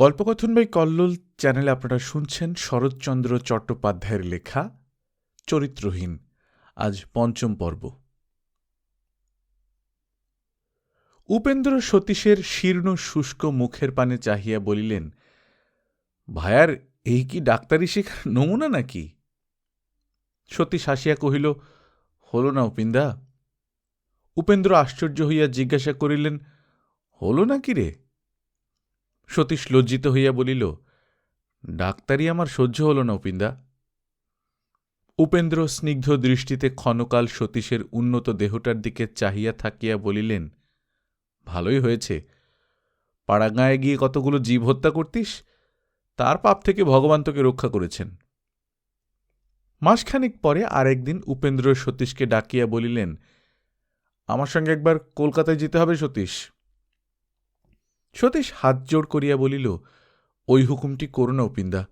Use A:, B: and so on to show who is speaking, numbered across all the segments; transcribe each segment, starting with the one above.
A: গল্পকথন by Kallol চ্যানেলে আপনারা শুনছেন শরৎচন্দ্র চট্টোপাধ্যায়ের লেখা চরিত্রহীন। আজ পঞ্চম পর্ব। উপেন্দ্র সতীশের শীর্ণ শুষ্ক মুখের পানে চাহিয়া বলিলেন, ভায়ার এই কি ডাক্তারি শেখার নমুনা নাকি? সতীশ হাসিয়া কহিল, হল না উপিন্দা। উপেন্দ্র আশ্চর্য হইয়া জিজ্ঞাসা করিলেন, হল না কি রে? সতীশ লজ্জিত হইয়া বলিল, ডাক্তারি আমার সহ্য হল না উপিন্দা। উপেন্দ্র স্নিগ্ধ দৃষ্টিতে ক্ষণকাল সতীশের উন্নত দেহটার দিকে চাহিয়া থাকিয়া বলিলেন, ভালোই হয়েছে, পাড়াগাঁয়ে গিয়ে কতগুলো জীব হত্যা করতিস, তার পাপ থেকে ভগবান তোকে রক্ষা করেছেন। মাসখানিক পরে আর একদিন উপেন্দ্র সতীশকে ডাকিয়া বলিলেন, আমার সঙ্গে একবার কলকাতায় যেতে হবে সতীশ। সতীশ হাত জোড় করিয়া বলিল, ওই হুকুমটি করো না উপিন্দা।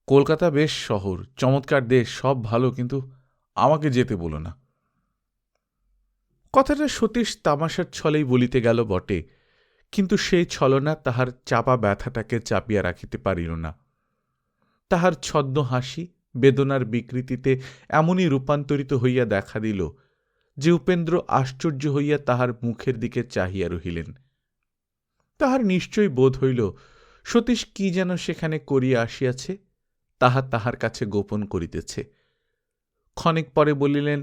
A: কলকাতা বেশ শহর, চমৎকার দেশ, সব ভালো, কিন্তু আমাকে যেতে বলো না। কথাটা সতীশ তামাশার ছলেই বলিতে গেল বটে, কিন্তু সেই ছলনা তাহার চাপা ব্যথাটাকে চাপিয়া রাখিতে পারিল না। তাহার ছদ্ম হাসি বেদনার বিকৃতিতে এমনই রূপান্তরিত হইয়া দেখা দিল যে উপেন্দ্র আশ্চর্য হইয়া তাহার মুখের দিকে চাহিয়া রহিলেন। তাহার নিশ্চয় বোধ হইল সতীশ কি যেন সেখানে করিয়া আসিয়াছে, তাহা তাহার কাছে গোপন করিতেছে। ক্ষণিক পরে বলিলেন,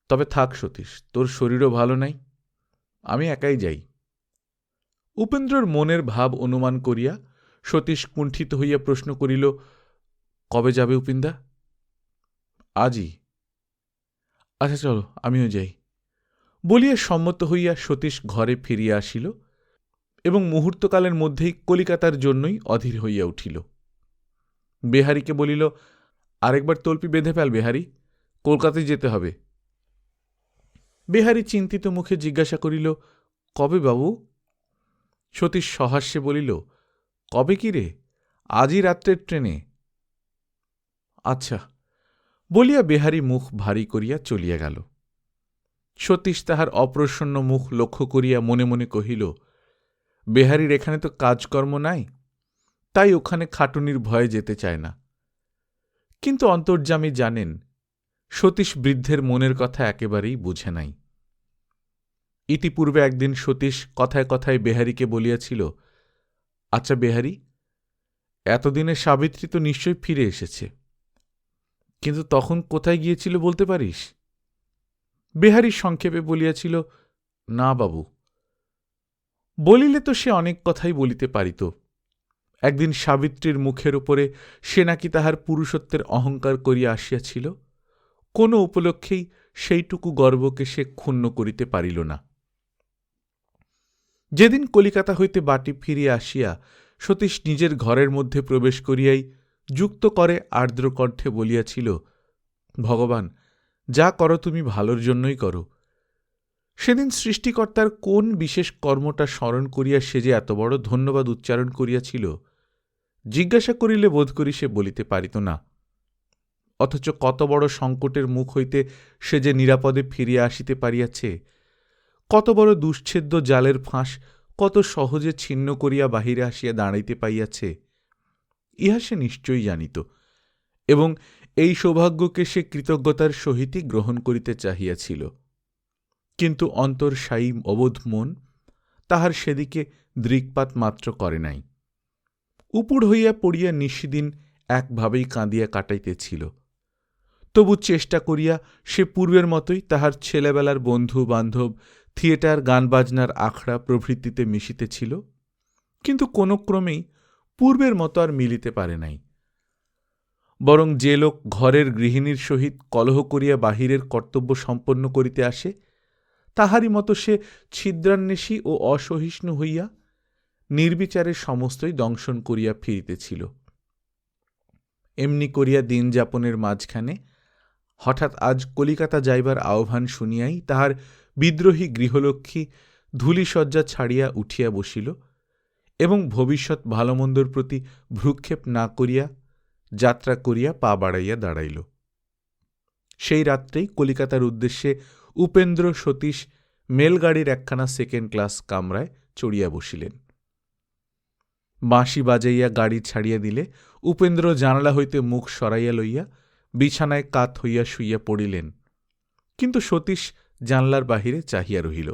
A: তবে থাক সতীশ, তোর শরীরও ভালো নাই, আমি একাই যাই। উপেন্দ্রর মনের ভাব অনুমান করিয়া সতীশ কুণ্ঠিত হইয়া প্রশ্ন করিল, কবে যাবে উপিন্দা? আজই। আচ্ছা চলো, আমিও যাই। বলিয়া সম্মত হইয়া সতীশ ঘরে ফিরিয়া আসিল এবং মুহূর্তকালের মধ্যেই কলিকাতার জন্যই অধীর হইয়া উঠিল। বেহারিকে বলিল, আরেকবার তল্পি বেঁধে ফেল বেহারি, কলকাতায় যেতে হবে। বেহারি চিন্তিত মুখে জিজ্ঞাসা করিল, কবে বাবু? সতীশ সহাস্যে বলিল, কবে কি রে? আজই রাত্রের ট্রেনে। আচ্ছা, বলিয়া বেহারি মুখ ভারী করিয়া চলিয়া গেল। সতীশ তাহার অপ্রসন্ন মুখ লক্ষ্য করিয়া মনে মনে কহিল, বেহারির এখানে তো কাজকর্ম নাই, তাই ওখানে খাটুনির ভয়ে যেতে চায় না। কিন্তু অন্তর্যামী জানেন, সতীশ বৃদ্ধের মনের কথা একেবারেই বুঝে নাই। ইতিপূর্বে একদিন সতীশ কথায় কথায় বেহারিকে বলিয়াছিল, আচ্ছা বেহারি, এতদিনে সাবিত্রী তো নিশ্চয় ফিরে এসেছে, কিন্তু তখন কোথায় গিয়েছিল বলতে পারিস? বেহারি সংক্ষেপে বলিয়াছিল, না বাবু। বলিলে তো সে অনেক কথাই বলিতে পারিত। একদিন সাবিত্রীর মুখের উপরে সে নাকি তাহার পুরুষত্বের অহংকার করিয়া আসিয়াছিল, কোনো উপলক্ষেই সেইটুকু গর্বকে সে ক্ষুণ্ণ করিতে পারিল না। যেদিন কলিকাতা হইতে বাটী ফিরিয়া আসিয়া সতীশ নিজের ঘরের মধ্যে প্রবেশ করিয়াই যুক্ত করে আর্দ্র কণ্ঠে বলিয়াছিল, ভগবান, যা করো তুমি ভালোর জন্যই করো। সেদিন সৃষ্টিকর্তার কোন বিশেষ কর্মটা স্মরণ করিয়া সে যে এত বড় ধন্যবাদ উচ্চারণ করিয়াছিল, জিজ্ঞাসা করিলে বোধ করি সে বলিতে পারিত না। অথচ কত বড় সংকটের মুখ হইতে সে যে নিরাপদে ফিরিয়া আসিতে পারিয়াছে, কত বড় দুশ্ছেদ্য জালের ফাঁস কত সহজে ছিন্ন করিয়া বাহিরে আসিয়া দাঁড়াইতে পাইয়াছে, ইহা সে নিশ্চয়ই জানিত, এবং এই সৌভাগ্যকে সে কৃতজ্ঞতার সহিতই গ্রহণ করিতে চাহিয়াছিল। কিন্তু অন্তর্সায়ী অবোধ মন তাহার সেদিকে দৃক্পাত মাত্র করে নাই। উপুড় হইয়া পড়িয়া নিশিদিন একভাবেই কাঁদিয়া কাটাইতেছিল। তবু চেষ্টা করিয়া সে পূর্বের মতোই তাহার ছেলেবেলার বন্ধু বান্ধব, থিয়েটার, গানবাজনার আখড়া প্রভৃতিতে মিশিতেছিল, কিন্তু কোন ক্রমেই পূর্বের মতো আর মিলিতে পারে নাই। বরং যে লোক ঘরের গৃহিণীর সহিত কলহ করিয়া বাহিরের কর্তব্য সম্পন্ন করিতে আসে, তাহারই মতো সে ছিদ্রান্বেষী ও অসহিষ্ণু হইয়া নির্বিচারে সমস্তই দংশন করিয়া ফিরিতেছিল। এমনি করিয়া দিন যাপনের মাঝখানে হঠাৎ আজ কলিকাতা যাইবার আহ্বান শুনিয়াই তাহার বিদ্রোহী গৃহলক্ষ্মী ধূলিসজ্জা ছাড়িয়া উঠিয়া বসিল এবং ভবিষ্যৎ ভালোমন্দর প্রতি ভ্রুক্ষেপ না করিয়া যাত্রা করিয়া পা বাড়াইয়া দাঁড়াইল। সেই রাত্রেই কলিকাতার উদ্দেশ্যে উপেন্দ্র সতীশ মেলগাড়ির একখানা সেকেন্ড ক্লাস কামরায় চড়িয়া বসিলেন। বাঁশি বাজাইয়া গাড়ি ছাড়িয়া দিলে উপেন্দ্র জানালা হইতে মুখ সরাইয়া লইয়া বিছানায় কাত হইয়া শুইয়া পড়িলেন, কিন্তু সতীশ জানলার বাহিরে চাহিয়া রহিল।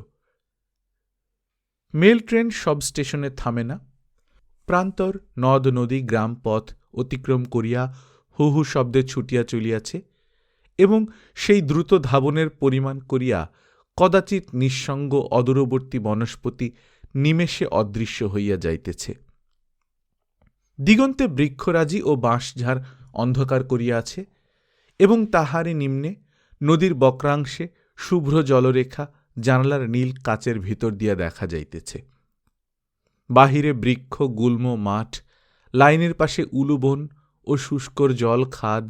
A: মেল ট্রেন সব স্টেশনে থামে না। প্রান্তর নদ নদী গ্রাম পথ অতিক্রম করিয়া হু হু শব্দে ছুটিয়া চলিয়াছে এবং সেই দ্রুত ধাবনের পরিমাণ করিয়া কদাচিৎ নিঃসঙ্গ অদূরবর্তী বনস্পতি নিমেষে অদৃশ্য হইয়া যাইতেছে। দিগন্তে বৃক্ষরাজি ও বাঁশঝাড় অন্ধকার করিয়া আছে এবং তাহারই নিম্নে নদীর বক্রাংশে শুভ্র জলরেখা জানালার নীল কাচের ভিতর দিয়া দেখা যাইতেছে। বাহিরে বৃক্ষ গুল্ম মাঠ, লাইনের পাশে উলুবন ও শুষ্কর জল খাদ,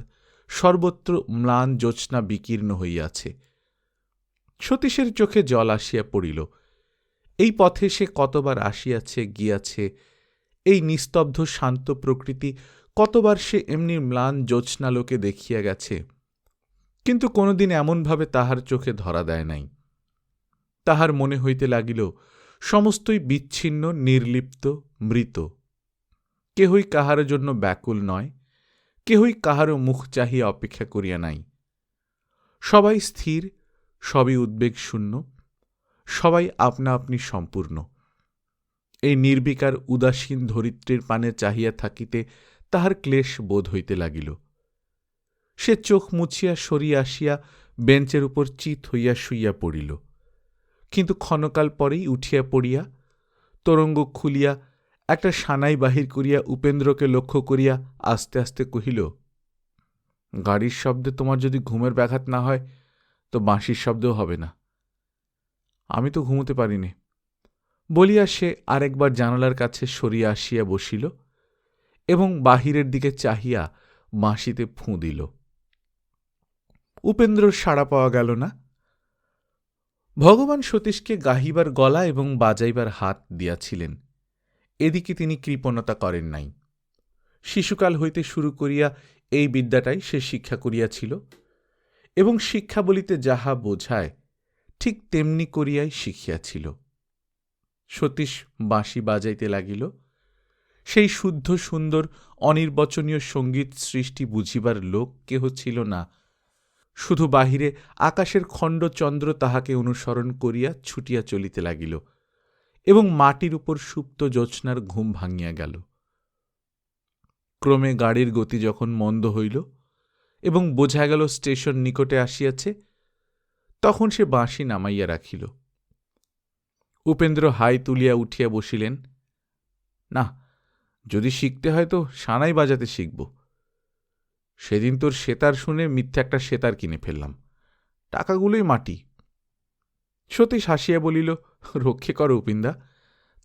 A: সর্বত্র ম্লান জ্যোৎস্না বিকীর্ণ হইয়াছে। সতীশের চোখে জল আসিয়া পড়িল। এই পথে সে কতবার আসিয়াছে গিয়াছে, এই নিস্তব্ধ শান্ত প্রকৃতি কতবার সে এমনি ম্লান জ্যোৎস্নালোকে দেখিয়া গেছে, কিন্তু কোনোদিন এমনভাবে তাহার চোখে ধরা দেয় নাই। তাহার মনে হইতে লাগিল সমস্তই বিচ্ছিন্ন, নির্লিপ্ত, মৃত। কেহই কাহারও জন্য ব্যাকুল নয়, কেহই কাহারও মুখ চাহিয়া অপেক্ষা করিয়া নাই। সবাই স্থির, সবই উদ্বেগ শূন্য, সবাই আপনা আপনি সম্পূর্ণ। এই নির্বিকার উদাসীন ধরিত্রীর পানে চাহিয়া থাকিতে তাহার ক্লেশ বোধ হইতে লাগিল। সে চোখ মুছিয়া সরিয়া আসিয়া বেঞ্চের উপর চিত হইয়া শুইয়া পড়িল, কিন্তু ক্ষণকাল পরেই উঠিয়া পড়িয়া তরঙ্গ খুলিয়া একটা সানাই বাহির করিয়া উপেন্দ্রকে লক্ষ্য করিয়া আস্তে আস্তে কহিল, গাড়ির শব্দে তোমার যদি ঘুমের ব্যাঘাত না হয় তো বাঁশির শব্দও হবে না। আমি তো ঘুমোতে পারিনি। বলিয়া সে আরেকবার জানালার কাছে সরিয়া আসিয়া বসিল এবং বাহিরের দিকে চাহিয়া বাঁশিতে ফুঁ দিল। উপেন্দ্রর সাড়া পাওয়া গেল না। ভগবান সতীশকে গাহিবার গলা এবং বাজাইবার হাত দিয়াছিলেন, এদিকে তিনি কৃপণতা করেন নাই। শিশুকাল হইতে শুরু করিয়া এই বিদ্যাটাই সে শিক্ষা করিয়াছিল এবং শিক্ষা বলিতে যাহা বোঝায় ঠিক তেমনি করিয়াই শিখিয়াছিল। সতীশ বাঁশি বাজাইতে লাগিল। সেই শুদ্ধ সুন্দর অনির্বচনীয় সঙ্গীত সৃষ্টি বুঝিবার লোক কেহ ছিল না। শুধু বাহিরে আকাশের খণ্ড চন্দ্র তাহাকে অনুসরণ করিয়া ছুটিয়া চলিতে লাগিল এবং মাটির উপর সুপ্ত জ্যোৎস্নার ঘুম ভাঙিয়া গেল। ক্রমে গাড়ির গতি যখন মন্দ হইল এবং বোঝা গেল স্টেশন নিকটে আসিয়াছে, তখন সে বাঁশি নামাইয়া রাখিল। উপেন্দ্র হাই তুলিয়া উঠিয়া বসিলেন। না, যদি শিখতে হয় তো সানাই বাজাতে শিখব। সেদিন তোর সেতার শুনে মিথ্যে একটা সেতার কিনে ফেললাম, টাকাগুলোই মাটি। সতীশ হাসিয়া বলিল, রক্ষে করো উপিন্দা,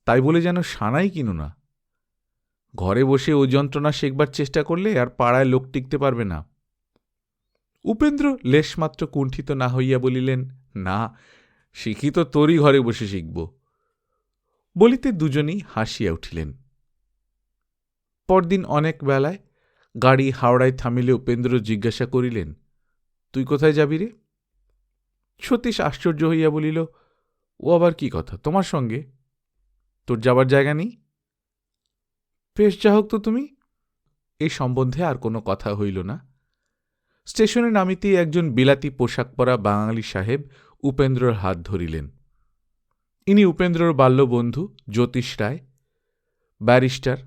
A: তাই বলে যেন সানাই কিনো না। ঘরে বসে ও যন্ত্রণা শেখবার চেষ্টা করলে আর পাড়ায় লোক টিকতে পারবে না। উপেন্দ্র লেশমাত্র কুণ্ঠিত না হইয়া বলিলেন, না, শিখি তো তোরই ঘরে বসে শিখব। বলিতে দুজনেই হাসিয়া উঠিলেন। পরদিন অনেক বেলায় গাড়ি হাওড়ায় থামিলে উপেন্দ্র জিজ্ঞাসা করিলেন, তুই কোথায় যাবি রে? সতীশ আশ্চর্য হইয়া বলিল, ও আবার কি কথা, তোমার সঙ্গে? তোর যাবার জায়গা নেই? বেশ, যা হোক তো তুমি। এই সম্বন্ধে আর কোনো কথা হইল না। স্টেশনে নামিতেই একজন বিলাতি পোশাক পরা বাঙালি সাহেব উপেন্দ্রর হাত ধরিলেন। ইনি উপেন্দ্রর বাল্যবন্ধু জ্যোতিষ রায়, ব্যারিস্টার,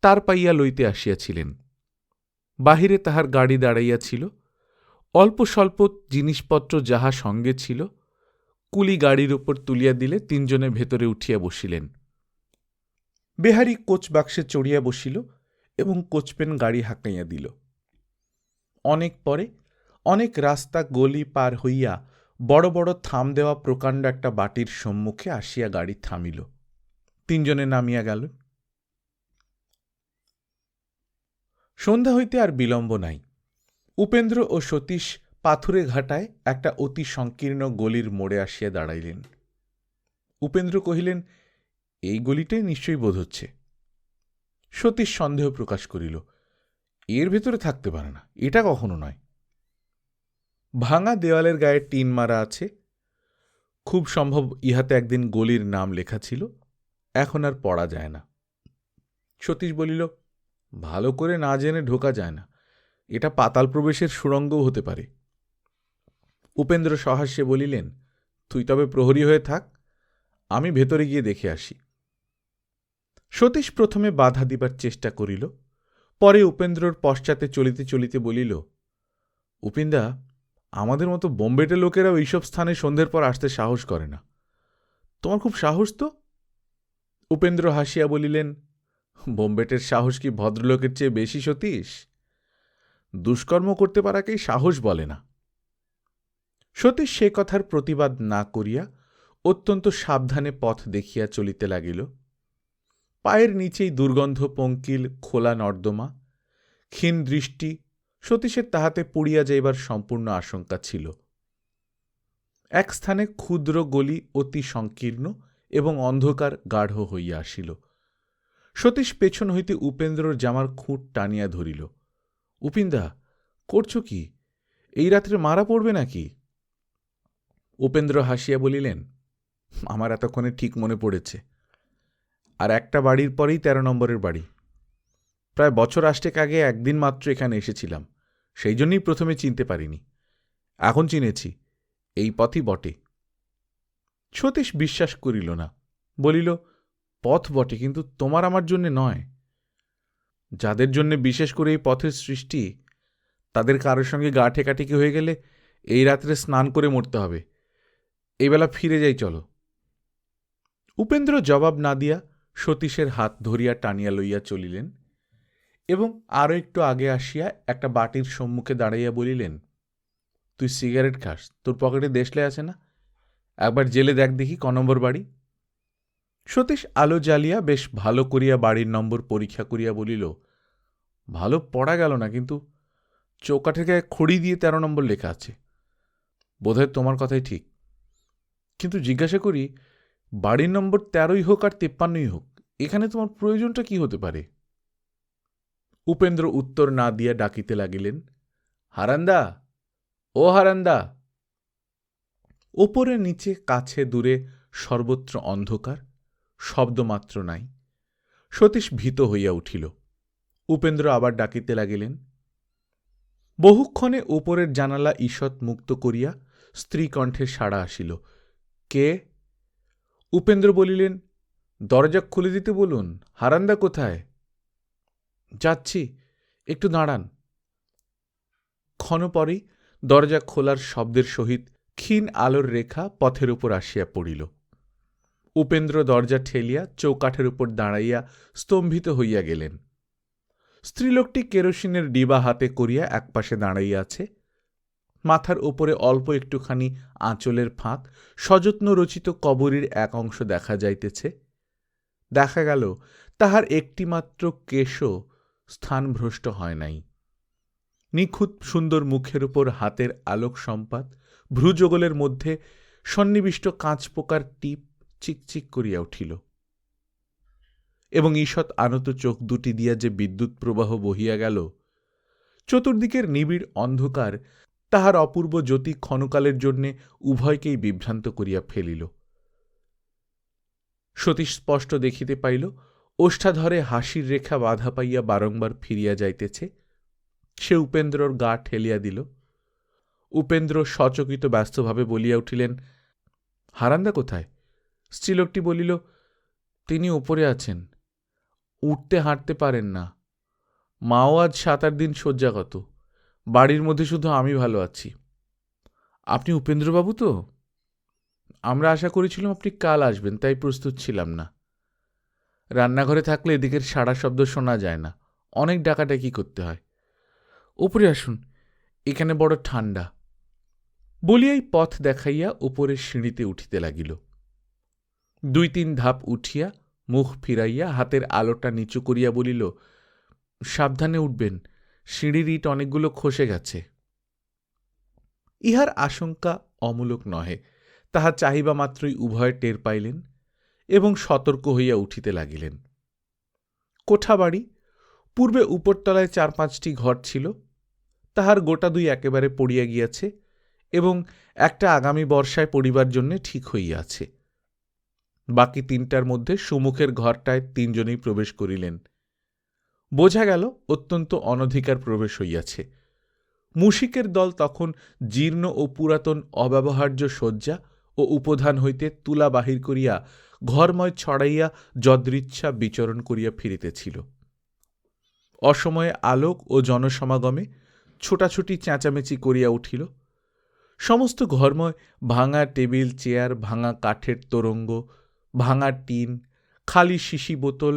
A: তার পাইয়া লইতে আসিয়াছিলেন। বাহিরে তাহার গাড়ি দাঁড়াইয়াছিল। অল্প স্বল্প জিনিসপত্র যাহা সঙ্গে ছিল কুলি গাড়ির উপর তুলিয়া দিলে তিনজনে ভেতরে উঠিয়া বসিলেন। বেহারি কোচ বাক্সে চড়িয়া বসিল এবং কোচপেন গাড়ি হাঁকাইয়া দিল। অনেক পরে অনেক রাস্তা গলি পার হইয়া বড় বড় থাম দেওয়া প্রকাণ্ড একটা বাটির সম্মুখে আসিয়া গাড়ি থামিল। তিনজনে নামিয়া গেল। সন্ধ্যা হইতে আর বিলম্ব নাই। উপেন্দ্র ও সতীশ পাথুরে ঘাটায় একটা অতি সংকীর্ণ গলির মোড়ে আসিয়া দাঁড়াইলেন। উপেন্দ্র কহিলেন, এই গলিটাই নিশ্চয়ই বোধ হচ্ছে। সতীশ সন্দেহ প্রকাশ করিল, এর ভেতরে থাকতে পারে না, এটা কখনো নয়। ভাঙা দেওয়ালের গায়ে টিন মারা আছে। খুব সম্ভব ইহাতে একদিন গলির নাম লেখা ছিল, এখন আর পড়া যায় না। সতীশ বলিল, ভালো করে না জেনে ঢোকা যায় না, এটা পাতাল প্রবেশের সুড়ঙ্গও হতে পারে। উপেন্দ্র সহাস্যে বলিলেন, তুই তবে প্রহরী হয়ে থাক, আমি ভেতরে গিয়ে দেখে আসি। সতীশ প্রথমে বাধা দিবার চেষ্টা করিল, পরে উপেন্দ্রর পশ্চাতে চলিতে চলিতে বলিল, উপিন্দা, আমাদের মতো বোম্বেটে লোকেরাও এইসব স্থানে সন্ধ্যের পর আসতে সাহস করে না। তোমার খুব সাহস তো? উপেন্দ্র হাসিয়া বলিলেন, বোম্বেটের সাহস কি ভদ্রলোকের চেয়ে বেশি সতীশ? দুষ্কর্ম করতে পারাকেই সাহস বলে না। সতীশ সে কথার প্রতিবাদ না করিয়া অত্যন্ত সাবধানে পথ দেখিয়া চলিতে লাগিল। পায়ের নিচেই দুর্গন্ধ পঙ্কিল খোলা নর্দমা, ক্ষীণ দৃষ্টি, সতীশের তাহাতে পড়িয়া যাইবার সম্পূর্ণ আশঙ্কা ছিল। এক স্থানে ক্ষুদ্র গলি অতি সংকীর্ণ এবং অন্ধকার গাঢ় হইয়া আসিল। সতীশ পেছন হইতে উপেন্দ্রর জামার খুঁট টানিয়া ধরিল। উপিন্দা, করছ কি? এই রাত্রে মারা পড়বে নাকি? উপেন্দ্র হাসিয়া বলিলেন, আমার এতক্ষণে ঠিক মনে পড়েছে। আর একটা বাড়ির পরেই 13 নম্বরের বাড়ি। প্রায় বছর 8 আগে একদিন মাত্র এখানে এসেছিলাম, সেই জন্যই প্রথমে চিনতে পারিনি। এখন চিনেছি, এই পথই বটে। সতীশ বিশ্বাস করিল না, বলিল, পথ বটে, কিন্তু তোমার আমার জন্যে নয়। যাদের জন্যে বিশেষ করে এই পথের সৃষ্টি, তাদের কারোর সঙ্গে গা ঠেকাঠেকি হয়ে গেলে এই রাত্রে স্নান করে মরতে হবে। এই বেলা ফিরে যাই, চলো। উপেন্দ্র জবাব না দিয়া সতীশের হাত ধরিয়া টানিয়া লইয়া চলিলেন এবং আরও একটু আগে আসিয়া একটা বাটির সম্মুখে দাঁড়াইয়া বলিলেন, তুই সিগারেট খাস, তোর পকেটে দেশলাই আছে না? একবার জেলে দেখ দেখি ক নম্বর বাড়ি। সতীশ আলো জ্বালিয়া বেশ ভালো করিয়া বাড়ির নম্বর পরীক্ষা করিয়া বলিল, ভালো পড়া গেল না, কিন্তু চৌকাঠের গায়ে খড়ি দিয়ে 13 নম্বর লেখা আছে। বোধহয় তোমার কথাই ঠিক, কিন্তু জিজ্ঞাসা করি, বাড়ির নম্বর 13ই হোক আর 53ই হোক, এখানে তোমার প্রয়োজনটা কি হতে পারে? উপেন্দ্র উত্তর না দিয়া ডাকিতে লাগিলেন, হারান্দা, ও হারান্দা। ওপরে নিচে কাছে দূরে সর্বত্র অন্ধকার, শব্দমাত্র নাই। সতীশ ভীত হইয়া উঠিল। উপেন্দ্র আবার ডাকিতে লাগিলেন। বহুক্ষণে ওপরের জানালা ঈষৎ মুক্ত করিয়া স্ত্রী কণ্ঠে সাড়া আসিল, কে? উপেন্দ্র বলিলেন, দরজা খুলে দিতে বলুন, হারান্দা কোথায়? যাচ্ছি, একটু দাঁড়ান। ক্ষণপরেই দরজা খোলার শব্দের সহিত ক্ষীণ আলোর রেখা পথের উপর আসিয়া পড়িল। উপেন্দ্র দরজা ঠেলিয়া চৌকাঠের উপর দাঁড়াইয়া স্তম্ভিত হইয়া গেলেন। স্ত্রীলোকটি কেরোসিনের ডিবা হাতে করিয়া একপাশে দাঁড়াইয়া আছে। মাথার ওপরে অল্প একটুখানি আঁচলের ফাঁক সযত্ন রচিত কবরীর এক অংশ দেখা যাইতেছে। দেখা গেল তাহার একটিমাত্র কেশও স্থানভ্রষ্ট হয় নাই। নিখুঁত সুন্দর মুখের উপর হাতের আলোক সম্পাত, ভ্রুযুগলের মধ্যে সন্নিবিষ্ট কাঁচপোকার টিপ চিকচিক করিয়া উঠিল এবং ঈষৎ আনত চোখ দুটি দিয়া যে বিদ্যুৎ প্রবাহ বহিয়া গেল, চতুর্দিকের নিবিড় অন্ধকার তাহার অপূর্ব জ্যোতি ক্ষণকালের জন্যে উভয়কেই বিভ্রান্ত করিয়া ফেলিল। সতীশ স্পষ্ট দেখিতে পাইল, ওষ্ঠাধরে হাসির রেখা বাধা পাইয়া বারংবার ফিরিয়া যাইতেছে। সে উপেন্দ্রর গা ঠেলিয়া দিল। উপেন্দ্র সচকিত ব্যস্তভাবে বলিয়া উঠিলেন, হারান্দা কোথায়? স্ত্রীলোকটি বলিল, তিনি উপরে আছেন, উঠতে হাঁটতে পারেন না। মাও আজ 7-8 দিন শয্যাগত, বাড়ির মধ্যে শুধু আমি ভালো আছি। আপনি উপেন্দ্রবাবু তো? আমরা আশা করেছিলাম আপনি কাল আসবেন, তাই প্রস্তুত ছিলাম না। রান্নাঘরে থাকলে এদিকের সাড়া শব্দ শোনা যায় না, অনেক ডাকাডাকি করতে হয়। উপরে আসুন, এখানে বড় ঠান্ডা। বলিয়াই পথ দেখাইয়া উপরের সিঁড়িতে উঠিতে লাগিল। 2-3 ধাপ উঠিয়া মুখ ফিরাইয়া হাতের আলোটা নিচু করিয়া বলিল, সাবধানে উঠবেন, সিঁড়ির ইট অনেকগুলো খসে গেছে। ইহার আশঙ্কা অমূলক নহে, তাহা চাহিবা মাত্রই উভয়ে টের পাইলেন এবং সতর্ক হইয়া উঠিতে লাগিলেন। কোঠাবাড়ি, পূর্বে উপরতলায় 4-5টি ঘর ছিল, তাহার গোটা 2 একেবারে পড়িয়া গিয়াছে এবং একটা আগামী বর্ষায় পড়িবার জন্যে ঠিক হইয়াছে। বাকি 3টার মধ্যে সুমুখের ঘরটায় 3 জনেই প্রবেশ করিলেন। বোঝা গেল অত্যন্ত অনধিকার প্রবেশ হইয়াছে। মুশিকের দল তখন জীর্ণ ও পুরাতন অব্যবহার্য শয্যা ও উপধান হইতে তুলা বাহির করিয়া ঘরময় ছড়াইয়া যদৃচ্ছা বিচরণ করিয়া ফিরিতেছিল। অসময়ে আলোক ও জনসমাগমে ছোটাছুটি চেঁচামেচি করিয়া উঠিল। সমস্ত ঘরময় ভাঙা টেবিল চেয়ার, ভাঙা কাঠের তোরঙ্গ, ভাঙা টিন, খালি শিশি বোতল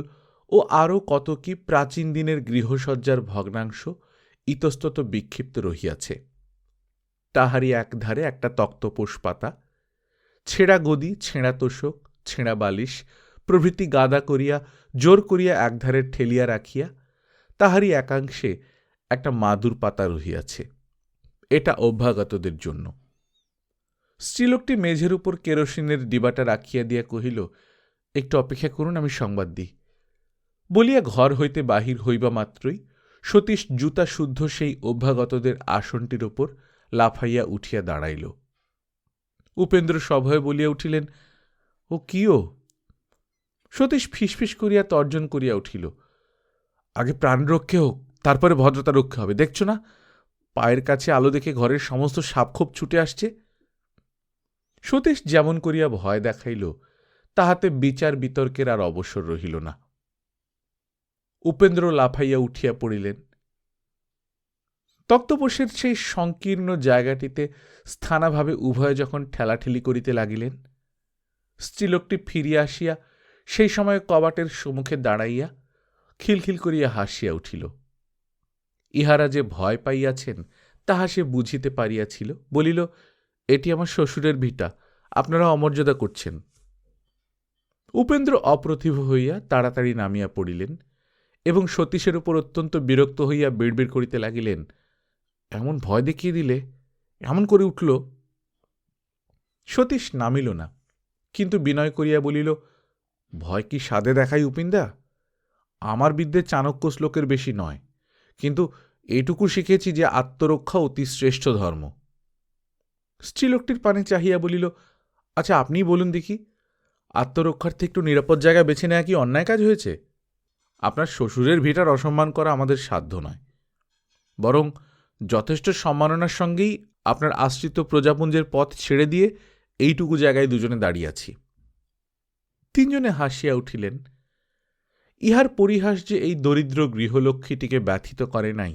A: ও আরও কত কি প্রাচীন দিনের গৃহসজ্জার ভগ্নাংশ ইতস্তত বিক্ষিপ্ত রহিয়াছে। তাহারই একধারে একটা তক্তপোষ পাতা, ছেঁড়া গদি, ছেঁড়া তোষক, ছেঁড়া বালিশ প্রভৃতি গাদা করিয়া জোর করিয়া একধারে ঠেলিয়া রাখিয়া তাহারই একাংশে একটা মাদুর পাতা রহিয়াছে। এটা অভ্যাগতদের জন্য। স্ত্রীলোকটি মেঝের উপর কেরোসিনের ডিবাটা রাখিয়া দিয়া কহিল, একটু অপেক্ষা করুন, আমি সংবাদ দিই বলিয়া ঘর হইতে বাহির হইবা মাত্রই সতীশ জুতা শুদ্ধ সেই অভ্যাগতদের আসনটির ওপর লাফাইয়া উঠিয়া দাঁড়াইল। উপেন্দ্র সভয়ে বলিয়া উঠিলেন, ও কিও? সতীশ ফিসফিস করিয়া তর্জন করিয়া উঠিল, আগে প্রাণরক্ষে হোক, তারপরে ভদ্রতা রক্ষে হবে। দেখছ না, পায়ের কাছে আলো দেখে ঘরের সমস্ত সাপখোপ ছুটে আসছে। সতীশ যেমন করিয়া ভয় দেখাইল, তাহাতে বিচার বিতর্কের আর অবসর রহিল না। উপেন্দ্র লাফাইয়া উঠিয়া পড়িলেন। তক্তপোষের সেই সংকীর্ণ জায়গাটিতে স্থানাভাবে উভয়ে যখন ঠেলাঠেলি করিতে লাগিলেন, স্ত্রীলোকটি ফিরিয়া আসিয়া সেই সময় কবাটের সম্মুখে দাঁড়াইয়া খিলখিল করিয়া হাসিয়া উঠিল। ইহারা যে ভয় পাইয়াছেন তাহা সে বুঝিতে পারিয়াছিল। বলিল, এটি আমার শ্বশুরের ভিটা, আপনারা অমর্যাদা করছেন। উপেন্দ্র অপ্রতিভ হইয়া তাড়াতাড়ি নামিয়া পড়িলেন এবং সতীশের উপর অত্যন্ত বিরক্ত হইয়া বিড়বিড় করিতে লাগিলেন, এমন ভয় দেখিয়ে দিলে, এমন করে উঠল। সতীশ নামিল না, কিন্তু বিনয় করিয়া বলিল, ভয় কি সাদে দেখাই উপিন্দা? আমার বিদ্যে চাণক্য শ্লোকের বেশি নয়, কিন্তু এইটুকু শিখেছি যে আত্মরক্ষা অতি শ্রেষ্ঠ ধর্ম। স্ত্রীলোকটির পানে চাহিয়া বলিল, আচ্ছা আপনিই বলুন দেখি, আত্মরক্ষার্থে একটু নিরাপদ জায়গা বেছে নেওয়া কি অন্যায় কাজ হয়েছে? আপনার শ্বশুরের ভিটার অসম্মান করা আমাদের সাধ্য নয়, বরং যথেষ্ট সম্মাননার সঙ্গেই আপনার আশ্রিত প্রজাপুঞ্জের পথ ছেড়ে দিয়ে এইটুকু জায়গায় দুজনে দাঁড়িয়ে আছি। তিনজনে হাসিয়া উঠিলেন। ইহার পরিহাস যে এই দরিদ্র গৃহলক্ষ্মীটিকে ব্যথিত করে নাই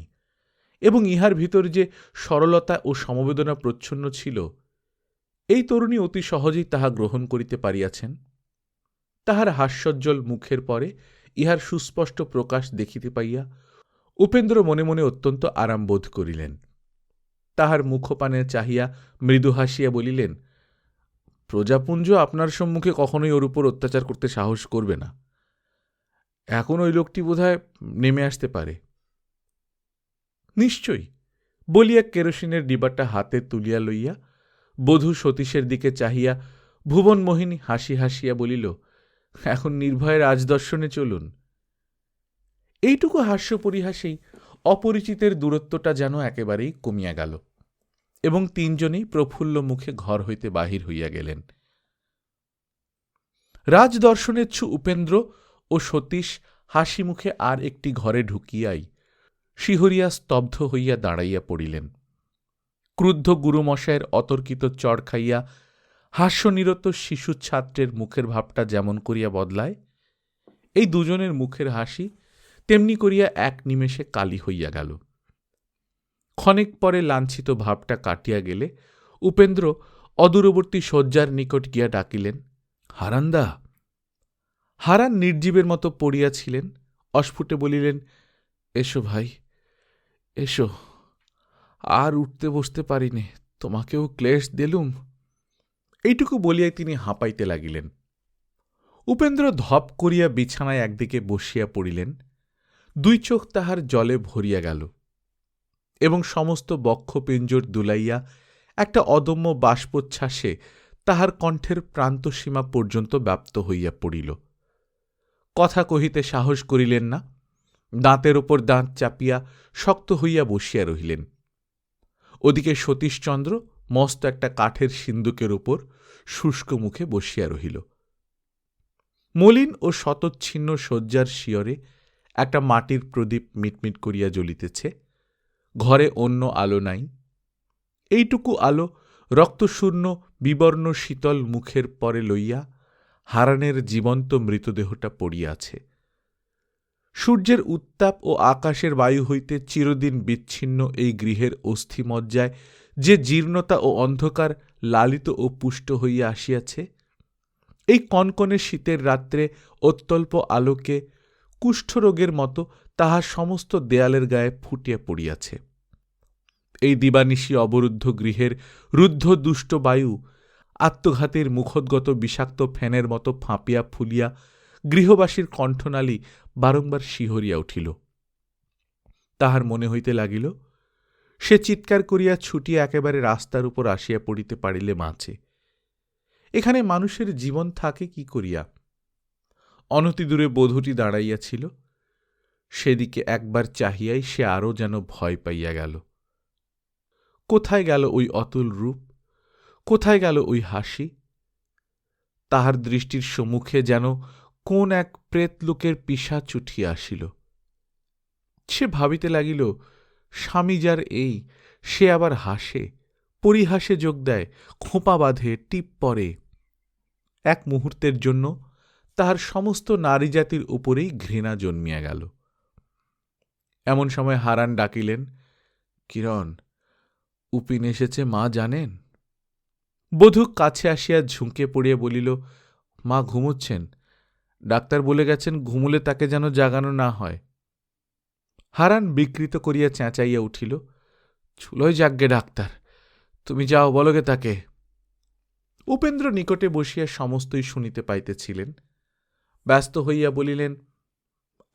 A: এবং ইহার ভিতর যে সরলতা ও সমবেদনা প্রচ্ছন্ন ছিল, এই তরুণী অতি সহজেই তাহা গ্রহণ করিতে পারিয়াছেন। তাহার হাস্যোজ্জ্বল মুখের পরে ইহার সুস্পষ্ট প্রকাশ দেখিতে পাইয়া উপেন্দ্র মনে মনে অত্যন্ত আরাম বোধ করিলেন। তাহার মুখপানে চাহিয়া মৃদু হাসিয়া বলিলেন, প্রজাপুঞ্জ আপনার সম্মুখে কখনোই ওর উপর অত্যাচার করতে সাহস করবে না। এখন ওই লোকটি বোধহয় নেমে আসতে পারে। নিশ্চয়ই বলিয়া কেরোসিনের ডিবাটা হাতে তুলিয়া লইয়া বধূ সতীশের দিকে চাহিয়া ভুবনমোহিনী হাসি হাসিয়া বলিল, এখন নির্ভয়ে রাজদর্শনে চলুন। এইটুকু হাস্য পরিহাসেই অপরিচিতের দূরত্বটা যেন একেবারেই কমিয়া গেল এবং তিনজনেই প্রফুল্ল মুখে ঘর হইতে বাহির হইয়া গেলেন। রাজদর্শনেচ্ছু উপেন্দ্র ও সতীশ হাসি মুখে আর একটি ঘরে ঢুকিয়াই শিহরিয়া স্তব্ধ হইয়া দাঁড়াইয়া পড়িলেন। ক্রুদ্ধ গুরুমশায়ের অতর্কিত চড় খাইয়া হাস্যনিরত শিশু ছাত্রের মুখের ভাবটা যেমন করিয়া বদলায়, এই দুজনের মুখের হাসি তেমনি করিয়া এক নিমেষে কালি হইয়া গেল। ক্ষণেক পরে লাঞ্ছিত ভাবটা কাটিয়া গেলে উপেন্দ্র অদূরবর্তী শয্যার নিকট গিয়া ডাকিলেন, হারান্দা। হারান নির্জীবের মতো পড়িয়াছিলেন। অস্ফুটে বলিলেন, এসো ভাই, এসো। আর উঠতে বসতে পারিনে, তোমাকেও ক্লেশ দিলুম। এইটুকু বলিয়াই তিনি হাঁপাইতে লাগিলেন। উপেন্দ্র ধপ করিয়া বিছানায় একদিকে বসিয়া পড়িলেন। দুই চোখ তাহার জলে ভরিয়া গেল এবং সমস্ত বক্ষপিঞ্জর দুলাইয়া একটা অদম্য বাষ্পোচ্ছ্বাসে তাহার কণ্ঠের প্রান্তসীমা পর্যন্ত ব্যাপ্ত হইয়া পড়িল। কথা কহিতে সাহস করিলেন না, দাঁতের ওপর দাঁত চাপিয়া শক্ত হইয়া বসিয়া রহিলেন। ওদিকে সতীশচন্দ্র মস্ত একটা কাঠের সিন্দুকের উপর শুষ্ক মুখে বসিয়া রহিল। মলিন ও শতচ্ছিন্ন শয্যার শিয়রে একটা মাটির প্রদীপ মিটমিট করিয়া জ্বলিতেছে। ঘরে অন্য আলো নাই। এইটুকু আলো রক্তশূন্য বিবর্ণ শীতল মুখের পরে লইয়া হারানের জীবন্ত মৃতদেহটা পড়িয়াছে। সূর্যের উত্তাপ ও আকাশের বায়ু হইতে চিরদিন বিচ্ছিন্ন এই গৃহের অস্থিমজ্জায় যে জীর্ণতা ও অন্ধকার লালিত ও পুষ্ট হইয়া আসিয়াছে, এই কনকনে শীতের রাত্রে অত্যল্প আলোকে কুষ্ঠরোগের মতো তাহার সমস্ত দেয়ালের গায়ে ফুটিয়া পড়িয়াছে। এই দিবানিশি অবরুদ্ধ গৃহের রুদ্ধ দুষ্ট বায়ু আত্মঘাতের মুখোদ্গত বিষাক্ত ফ্যানের মতো ফাঁপিয়া ফুলিয়া গৃহবাসীর কণ্ঠনালী বারংবার শিহরিয়া উঠিল। তাহার মনে হইতে লাগিল, সে চিৎকার করিয়া ছুটিয়া একেবারে রাস্তার উপর আসিয়া পড়িতে পারিলে বাঁচে। এখানে মানুষের জীবন থাকে কি করিয়া? অনতিদূরে বধূটি দাঁড়াইয়াছিল। সেদিকে একবার চাহিয়াই সে আরও যেন ভয় পাইয়া গেল। কোথায় গেল ওই অতুল রূপ? কোথায় গেল ওই হাসি? তাহার দৃষ্টির সম্মুখে যেন কোন এক প্রেতলোকের পিশাচ উঠিয়া আসিল। সে ভাবিতে লাগিল, স্বামী যার এই, সে আবার হাসে, পরিহাসে যোগ দেয়, খোঁপা বাঁধে, টিপ পরে। এক মুহূর্তের জন্য তাহার সমস্ত নারী জাতির উপরেই ঘৃণা জন্মিয়া গেল। এমন সময় হারান ডাকিলেন, কিরণ, উপিন এসেছে মা জানেন? বধূ কাছে আসিয়া ঝুঁকে পড়িয়া বলিল, মা ঘুমোচ্ছেন, ডাক্তার বলে গেছেন ঘুমুলে তাকে যেন জাগানো না হয়। হারান বিকৃত করিয়া চেঁচাইয়া উঠিল, চুলোয় যাগ্গে ডাক্তার, তুমি যাও বলগে তাকে। উপেন্দ্র নিকটে বসিয়া সমস্তই শুনিতে পাইতেছিলেন। ব্যস্ত হইয়া বলিলেন,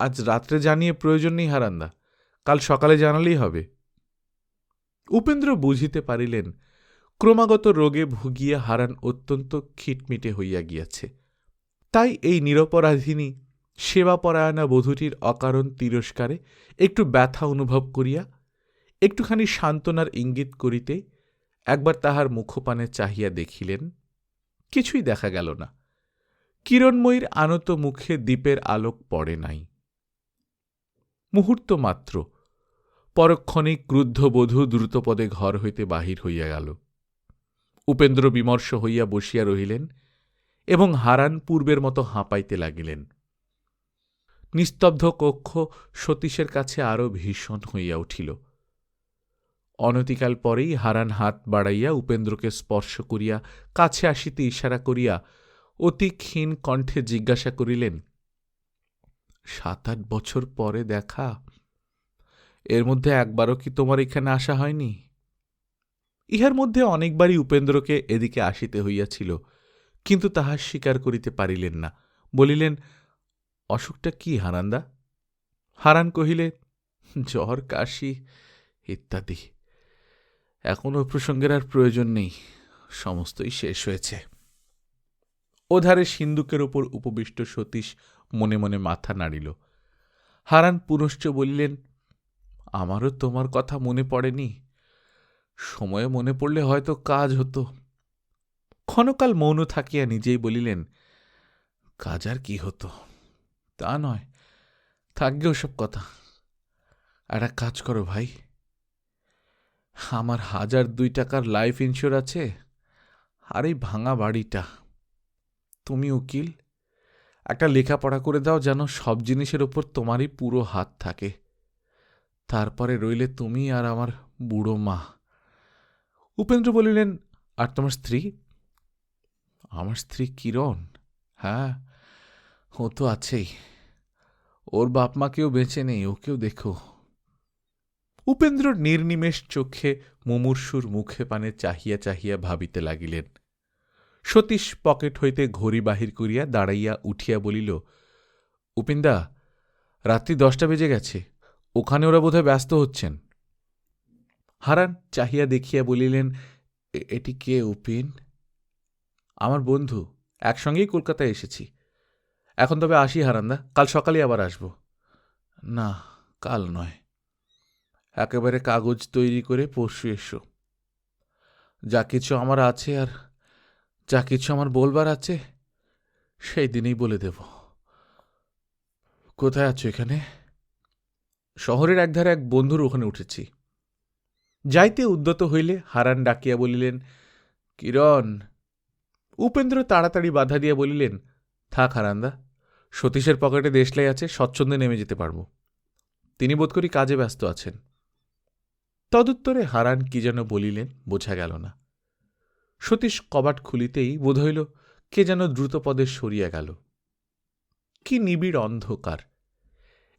A: আজ রাত্রে জানিয়ে প্রয়োজন নেই হারান্দা, কাল সকালে জানালেই হবে। উপেন্দ্র বুঝিতে পারিলেন ক্রমাগত রোগে ভুগিয়া হারান অত্যন্ত খিটমিটে হইয়া গিয়াছে। তাই এই নিরপরাধিনী সেবাপরায়ণা বধূটির অকারণ তিরস্কারে একটু ব্যথা অনুভব করিয়া একটুখানি সান্ত্বনার ইঙ্গিত করিতে একবার তাহার মুখপানে চাহিয়া দেখিলেন। কিছুই দেখা গেল না। কিরণময়ীর আনত মুখে দীপের আলোক পড়ে নাই। মুহূর্ত মাত্র, পরক্ষণেই ক্রুদ্ধ বধূ দ্রুতপদে ঘর হইতে বাহির হইয়া গেল। উপেন্দ্র বিমর্ষ হইয়া বসিয়া রহিলেন এবং হারান পূর্বের মতো হাঁপাইতে লাগিলেন। নিস্তব্ধ কক্ষ সতীশের কাছে আরও ভীষণ হইয়া উঠিল। অনতিকাল পরেই হারান হাত বাড়াইয়া উপেন্দ্রকে স্পর্শ করিয়া কাছে আসিতে ইশারা করিয়া অতি ক্ষীণ কণ্ঠে জিজ্ঞাসা করিলেন, 7-8 বছর পরে দেখা, এর মধ্যে একবারও কি তোমার এখানে আসা হয়নি? ইহার মধ্যে অনেকবারই উপেন্দ্রকে এদিকে আসিতে হইয়াছিল, কিন্তু তাহা স্বীকার করিতে পারিলেন না। বলিলেন, অসুখটা কি হারান্দা? হারান কহিলে, জ্বর, কাশি ইত্যাদি। এখন ওই প্রসঙ্গের আর প্রয়োজন নেই, সমস্তই শেষ হয়েছে। ওধারে সিন্দুকের ওপর উপবিষ্ট সতীশ মনে মনে মাথা নাড়িল। হারান পুনশ্চ বলিলেন, আমারও তোমার কথা মনে পড়েনি, সময়ে মনে পড়লে হয়তো কাজ হতো। ক্ষণকাল মৌন থাকিয়া নিজেই বলিলেন, কাজ আর কি হতো? তা নয়, থাকবে ওসব কথা। একটা কাজ করো ভাই, আমার 1002 টাকার লাইফ ইন্স্যুর আছে, আর এই ভাঙা বাড়িটা। তুমি উকিল, একটা লেখাপড়া করে দাও যেন সব জিনিসের ওপর তোমারই পুরো হাত থাকে। তারপরে রইলে তুমি আর আমার বুড়ো মা। উপেন্দ্র বলিলেন, আর তোমার স্ত্রী? আমার স্ত্রী কিরণ? হ্যাঁ, ও তো আছেই, ওর বাপ মা কেউ বেঁচে নেই, ওকেও দেখো। উপেন্দ্র নির্নিমেষ চোখে মুমূর্ষুর মুখে পানে চাহিয়া চাহিয়া ভাবিতে লাগিলেন। সতীশ পকেট হইতে ঘড়ি বাহির করিয়া দাঁড়াইয়া উঠিয়া বলিল, উপিন্দা, রাত্রি 10টা বেজে গেছে, ওখানে ওরা বোধহয় ব্যস্ত হচ্ছেন। হারান চাহিয়া দেখিয়া বলিলেন, এটি কে উপিন? আমার বন্ধু, একসঙ্গেই কলকাতায় এসেছি। এখন তবে আসি হারান্দা, কাল সকালে আবার আসব। না, কাল নয়, একেবারে কাগজ তৈরি করে পরশু এসো। যা কিছু আমার আছে আর যা কিছু আমার বলবার আছে সেই দিনেই বলে দেব। কোথায় আছো? এখানে? শহরের একধারে এক বন্ধুর ওখানে উঠেছি। যাইতে উদ্যত হইলে হারান ডাকিয়া বলিলেন, কিরণ। উপেন্দ্র তাড়াতাড়ি বাধা দিয়া বলিলেন, থাক হারান্দা, সতীশের পকেটে দেশলাই আছে, স্বচ্ছন্দে নেমে যেতে পারব। তিনি বোধ করি কাজে ব্যস্ত আছেন। তদুত্তরে হারান কি যেন বলিলেন, বোঝা গেল না। সতীশ কবাট খুলিতেই বোধ হইল কে যেন দ্রুতপদে সরিয়া গেল। কি নিবিড় অন্ধকার!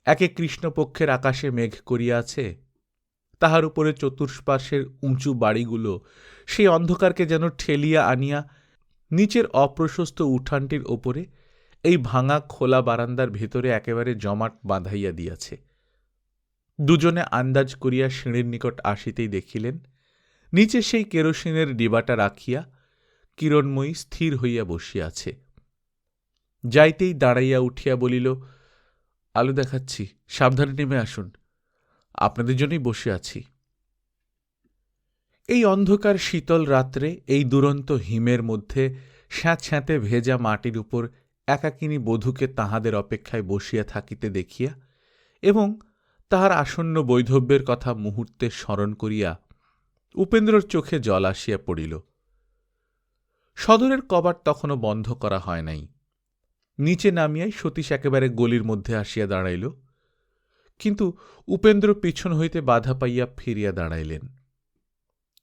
A: একে কৃষ্ণপক্ষের আকাশে মেঘ করিয়া আছে, তাহার উপরে চতুষ্পার্শ্বের উঁচু বাড়িগুলো সেই অন্ধকারকে যেন ঠেলিয়া আনিয়া নিচের অপ্রশস্ত উঠানটির ওপরে এই ভাঙা খোলা বারান্দার ভেতরে একেবারে জমাট বাঁধাইয়া দিয়াছে। দুজনে আন্দাজ করিয়া সিঁড়ির নিকট আসিতেই দেখিলেন, নিচে সেই কেরোসিনের ডিবাটা রাখিয়া কিরণময়ী স্থির হইয়া বসিয়া আছে। যাইতেই দাঁড়াইয়া উঠিয়া বলিল, আলো দেখাচ্ছি, সাবধানে নেমে আসুন, আপনাদের জন্যই বসে আছি। এই অন্ধকার শীতল রাত্রে এই দুরন্ত হিমের মধ্যে স্যাঁতস্যাঁতে ভেজা মাটির উপর একাকিনী বধূকে তাহাদের অপেক্ষায় বসিয়া থাকিতে দেখিয়া এবং তাহার আসন্ন বৈধব্যের কথা মুহূর্তে স্মরণ করিয়া উপেন্দ্রর চোখে জল আসিয়া পড়িল। সদরের কবাট তখনও বন্ধ করা হয় নাই। নিচে নামিয়াই সতীশ একেবারে গলির মধ্যে আসিয়া দাঁড়াইল, কিন্তু উপেন্দ্র পিছন হইতে বাধা পাইয়া ফিরিয়া দাঁড়াইলেন।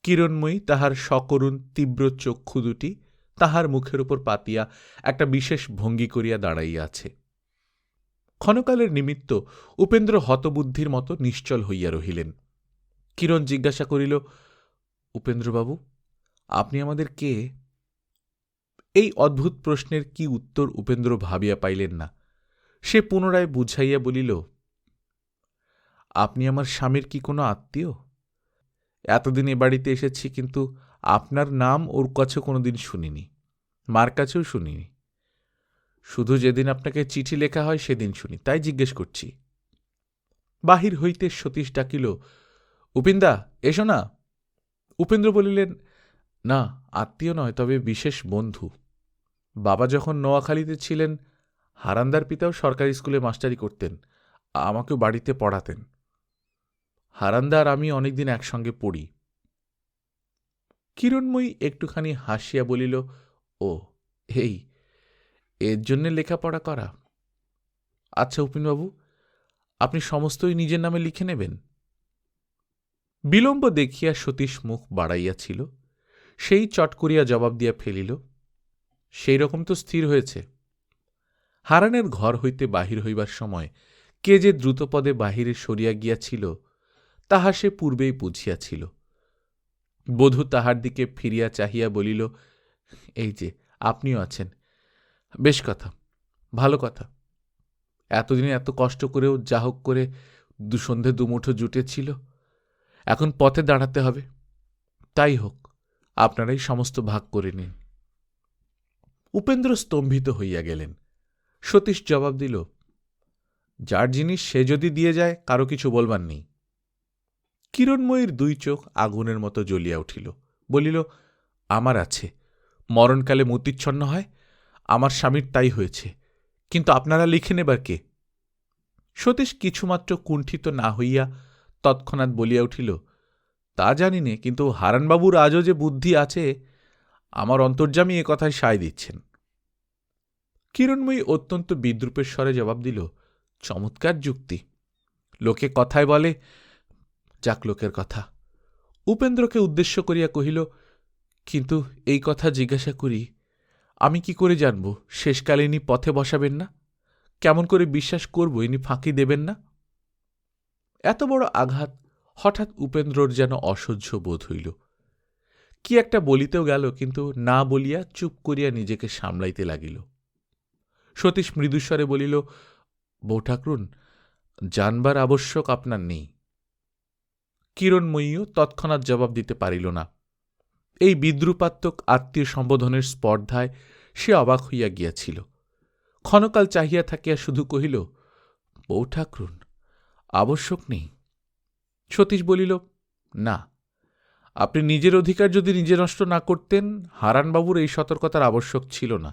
A: কিরণময়ী তাহার সকরুণ তীব্র চক্ষু দুটি তাহার মুখের উপর পাতিয়া একটা বিশেষ ভঙ্গি করিয়া দাঁড়াইয়া আছে। ক্ষণকালের নিমিত্ত উপেন্দ্র হতবুদ্ধির মতো নিশ্চল হইয়া রহিলেন। কিরণ জিজ্ঞাসা করিল, উপেন্দ্রবাবু, আপনি আমাদের কে? এই অদ্ভুত প্রশ্নের কি উত্তর উপেন্দ্র ভাবিয়া পাইলেন না। সে পুনরায় বুঝাইয়া বলিল, আপনি আমার স্বামীর কি কোনো আত্মীয়? এতদিন এ বাড়িতে এসেছি, কিন্তু আপনার নাম ওর কাছে কোনোদিন শুনিনি, মার কাছেও শুনিনি। শুধু যেদিন আপনাকে চিঠি লেখা হয় সেদিন শুনি, তাই জিজ্ঞেস করছি। বাহির হইতে সতীশ ডাকিল, উপিন্দা, এসো না। উপেন্দ্র বলিলেন, না, আত্মীয় নয়, তবে বিশেষ বন্ধু। বাবা যখন নোয়াখালীতে ছিলেন, হারান্দার পিতাও সরকারি স্কুলে মাস্টারি করতেন, আমাকেও বাড়িতে পড়াতেন। হারান্দা আর আমি অনেকদিন একসঙ্গে পড়ি। কিরণময়ী একটুখানি হাসিয়া বলিল, ও এই, এর জন্যে লেখাপড়া করা? আচ্ছা উপিনবাবু, আপনি সমস্তই নিজের নামে লিখে নেবেন? বিলম্ব দেখিয়া সতীশ মুখ বাড়াইয়াছিল, সেই চট করিয়া জবাব দিয়া ফেলিল, সেই রকম তো স্থির হয়েছে। হারানের ঘর হইতে বাহির হইবার সময় কে যে দ্রুতপদে বাহিরে সরিয়া গিয়াছিল তাহা সে পূর্বেই বুঝিয়াছিল। বধূ তাহার দিকে ফিরিয়া চাহিয়া বলিল, এই যে আপনিও আছেন, বেশ কথা, ভালো কথা। এতদিনে এত কষ্ট করেও যা হোক করে সন্ধে দুমুঠো জুটেছিল, এখন পথে দাঁড়াতে হবে। তাই হোক, আপনারাই সমস্ত ভাগ করে নিন। উপেন্দ্র স্তম্ভিত হইয়া গেলেন। সতীশ জবাব দিল, যার জিনিস সে যদি দিয়ে যায়, কারো কিছু বলবার নেই। কিরণময়ীর দুই চোখ আগুনের মতো জ্বলিয়া উঠিল। বলিল, আমার আছে, মরণকালে মতিচ্ছন্ন হয়, আমার স্বামীর তাই হয়েছে, কিন্তু আপনারা লিখে নেবার কে? সতীশ কিছুমাত্র কুণ্ঠিত না হইয়া তৎক্ষণাৎ বলিয়া উঠিল, তা জানি নে, কিন্তু হারানবাবুর আজও যে বুদ্ধি আছে, আমার অন্তর্যামী এ কথায় সায় দিচ্ছেন। কিরণময়ী অত্যন্ত বিদ্রূপের স্বরে জবাব দিল, চমৎকার যুক্তি। লোকে কথায় বলে, যাক লোকের কথা। উপেন্দ্রকে উদ্দেশ্য করিয়া কহিল, কিন্তু এই কথা জিজ্ঞাসা করি, আমি কি করে জানব শেষকালে ইনি পথে বসাবেন না? কেমন করে বিশ্বাস করব ইনি ফাঁকি দেবেন না? এত বড় আঘাত হঠাৎ উপেন্দ্রর যেন অসহ্য বোধ হইল। কি একটা বলিতেও গেল, কিন্তু না বলিয়া চুপ করিয়া নিজেকে সামলাইতে লাগিল। সতীশ মৃদুস্বরে বলিল, বৌঠাকরুন, জানবার আবশ্যক আপনার নেই। কিরণময়ীও তৎক্ষণাৎ জবাব দিতে পারিল না। এই বিদ্রুপাত্মক আত্মীয় সম্বোধনের স্পর্ধায় সে অবাক হইয়া গিয়াছিল। ক্ষণকাল চাহিয়া থাকিয়া শুধু কহিল, বৌঠাকরুন, আবশ্যক নেই। সতীশ বলিল, না, আপনি নিজের অধিকার যদি নিজে নষ্ট না করতেন, হারানবাবুর এই সতর্কতার আবশ্যক ছিল না।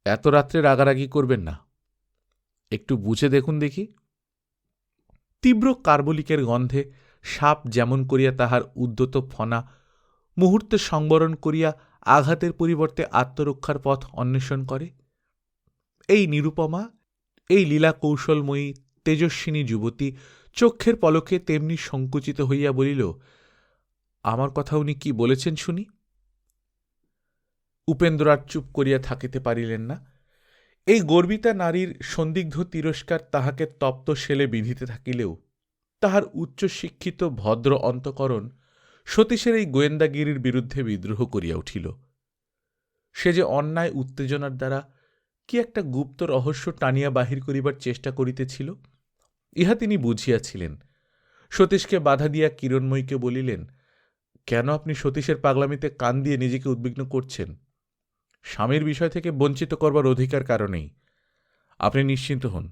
A: এত রাত্রে রাগারাগি করবেন না, একটু বুঝে দেখুন দেখি। তীব্র কার্বলিকের গন্ধে সাপ যেমন করিয়া তাহার উদ্যত ফনা মুহূর্তে সংবরণ করিয়া আঘাতের পরিবর্তে আত্মরক্ষার পথ অন্বেষণ করে, এই নিরুপমা, এই লীলা কৌশলময়ী তেজস্বিনী যুবতী চক্ষের পলকে তেমনি সংকুচিত হইয়া বলিল, আমার কথা উনি কি বলেছেন শুনি? উপেন্দ্র আর চুপ করিয়া থাকিতে পারিলেন না। এই গর্বিতা নারীর সন্দিগ্ধ তিরস্কার তাহাকে তপ্ত শেলে বিঁধিতে থাকিলেও তাহার উচ্চশিক্ষিত ভদ্র অন্তঃকরণ সতীশের এই গোয়েন্দাগিরির বিরুদ্ধে বিদ্রোহ করিয়া উঠিল। সে যে অন্যায় উত্তেজনার দ্বারা কি একটা গুপ্ত রহস্য টানিয়া বাহির করিবার চেষ্টা করিতেছিল, ইহা তিনি বুঝিয়াছিলেন। সতীশকে বাধা দিয়া কিরণময়ীকে বলিলেন, কেন আপনি সতীশের পাগলামিতে কান দিয়ে নিজেকে উদ্বিগ্ন করছেন? স্বামীর বিষয় থেকে বঞ্চিত করবার অধিকার কারণেই। আপনি নিশ্চিন্ত হন।